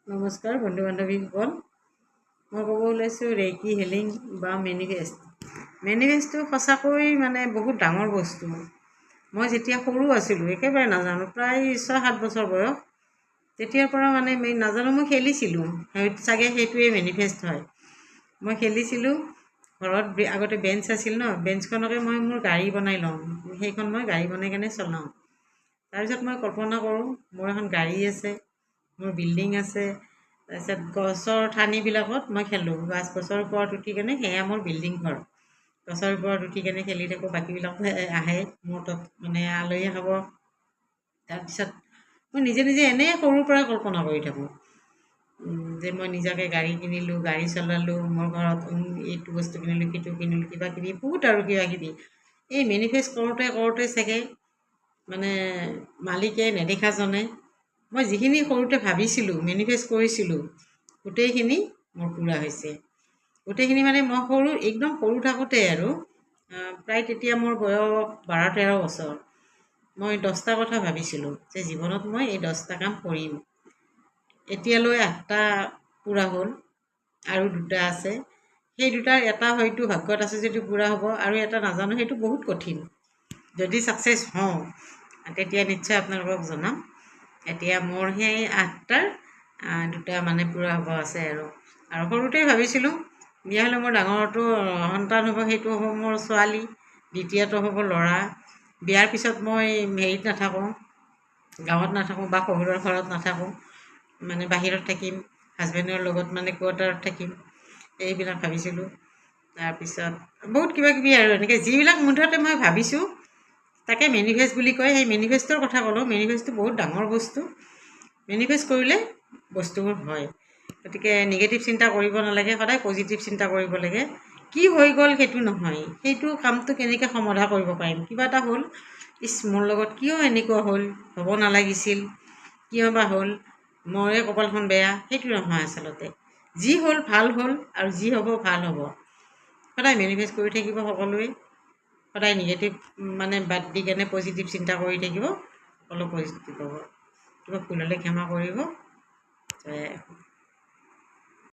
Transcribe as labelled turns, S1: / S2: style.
S1: নমস্কাৰ বন্ধু বান্ধৱীসকল। মই ক'ব ওলাইছোঁ ৰেইকি হিলিং বা মেনিফেষ্টটো সঁচাকৈ বহুত ডাঙৰ বস্তু। মই যেতিয়া সৰু আছিলোঁ, একেবাৰে নাজানো, প্ৰায় 6-7 বছৰ বয়স, তেতিয়াৰ পৰা নাজানো, মই খেলিছিলোঁ, চাগে সেইটোৱে মেনিফেষ্ট হয়। মই খেলিছিলোঁ, ঘৰত আগতে বেঞ্চ আছিল ন, বেঞ্চখনকে মই মোৰ গাড়ী বনাই লওঁ, সেইখন মই গাড়ী বনাই কেনে চলাওঁ। তাৰপিছত মই কল্পনা কৰোঁ মোৰ এখন গাড়ী আছে, মোৰ বিল্ডিং আছে, তাৰপিছত গছৰ ঠানিবিলাকত মই খেলোঁ, গছৰ ওপৰত উঠি কেনে, সেয়া মোৰ বিল্ডিং ঘৰ। গছৰ ওপৰত উঠি কেনে খেলি থাকোঁ, বাকীবিলাক আহে মোৰ তাত আলহী খাব। তাৰপিছত মই নিজে নিজে এনেই সৰুৰ পৰা কল্পনা কৰি থাকোঁ যে মই নিজাকৈ গাড়ী কিনিলোঁ, গাড়ী চলালোঁ, মোৰ ঘৰত এইটো বস্তু কিনিলোঁ, সেইটো কিনিলোঁ, কিবা কিবি বহুত আৰু কিবা কিবি। এই মেনিফেষ্ট কৰোঁতে কৰোঁতে চাগে মালিকে নেদেখাজনে মই যিখিনি সৰুতে ভাবিছিলোঁ, মেনিফেষ্ট কৰিছিলোঁ, গোটেইখিনি মোৰ পূৰা হৈছে। গোটেইখিনি মই একদম সৰু থাকোঁতে আৰু প্ৰায় তেতিয়া মোৰ বয়স 12-13 বছৰ, মই 10টা কথা ভাবিছিলোঁ যে জীৱনত মই এই 10টা কাম কৰিম। এতিয়ালৈ 8টা পূৰা হ'ল, আৰু 2টা আছে। সেই 2টাৰ এটা হয়তো ভাগ্যত আছে যদি পূৰা হ'ব, আৰু এটা নাজানো, সেইটো বহুত কঠিন। যদি ছাকচেছ হওঁ তেতিয়া নিশ্চয় আপোনালোকক জনাম। এতিয়া মোৰ সেই 8টাৰ 2টা পূৰা হ'ব আছে। আৰু সৰুতেই ভাবিছিলোঁ বিয়া হ'লে মোৰ ডাঙৰটো সন্তান হ'ব, সেইটো হ'ব মোৰ ছোৱালী, দ্বিতীয়টো হ'ব ল'ৰা। বিয়াৰ পিছত মই হেৰিত নাথাকোঁ, গাঁৱত নাথাকোঁ বা শহুৰৰ ঘৰত নাথাকোঁ, বাহিৰত থাকিম, হাজবেণ্ডৰ লগত কোৱাৰ্টাৰত থাকিম, এইবিলাক ভাবিছিলোঁ। তাৰপিছত বহুত কিবা কিবি আৰু এনেকৈ যিবিলাক মুঠতে মই ভাবিছোঁ তাকে মেনিফেষ্ট বুলি কয়। সেই মেনিফেষ্টৰ কথা ক'লোঁ। মেনিফেষ্টটো বহুত ডাঙৰ বস্তু। মেনিফেষ্ট কৰিলে বস্তুবোৰ হয়। গতিকে নিগেটিভ চিন্তা কৰিব নালাগে, সদায় পজিটিভ চিন্তা কৰিব লাগে। কি হৈ গ'ল সেইটো নহয়, সেইটো কামটো কেনেকৈ সমাধা কৰিব পাৰিম। কিবা এটা হ'ল, মোৰ লগত কিয় এনেকুৱা হ'ল, হ'ব নালাগিছিল, কিয় বা হ'ল, মোৰে কপালখন বেয়া, সেইটো নহয় আচলতে। যি হ'ল ভাল হ'ল, আৰু যি হ'ব ভাল হ'ব। সদায় মেনিফেষ্ট কৰি থাকিব সকলোৱে। সদায় নিগেটিভ বাদ দি কেনে পজিটিভ চিন্তা কৰি থাকিব, অলপ পজিটিভ হ'ব। কিবা ভুল হ'লে ক্ষমা কৰিব।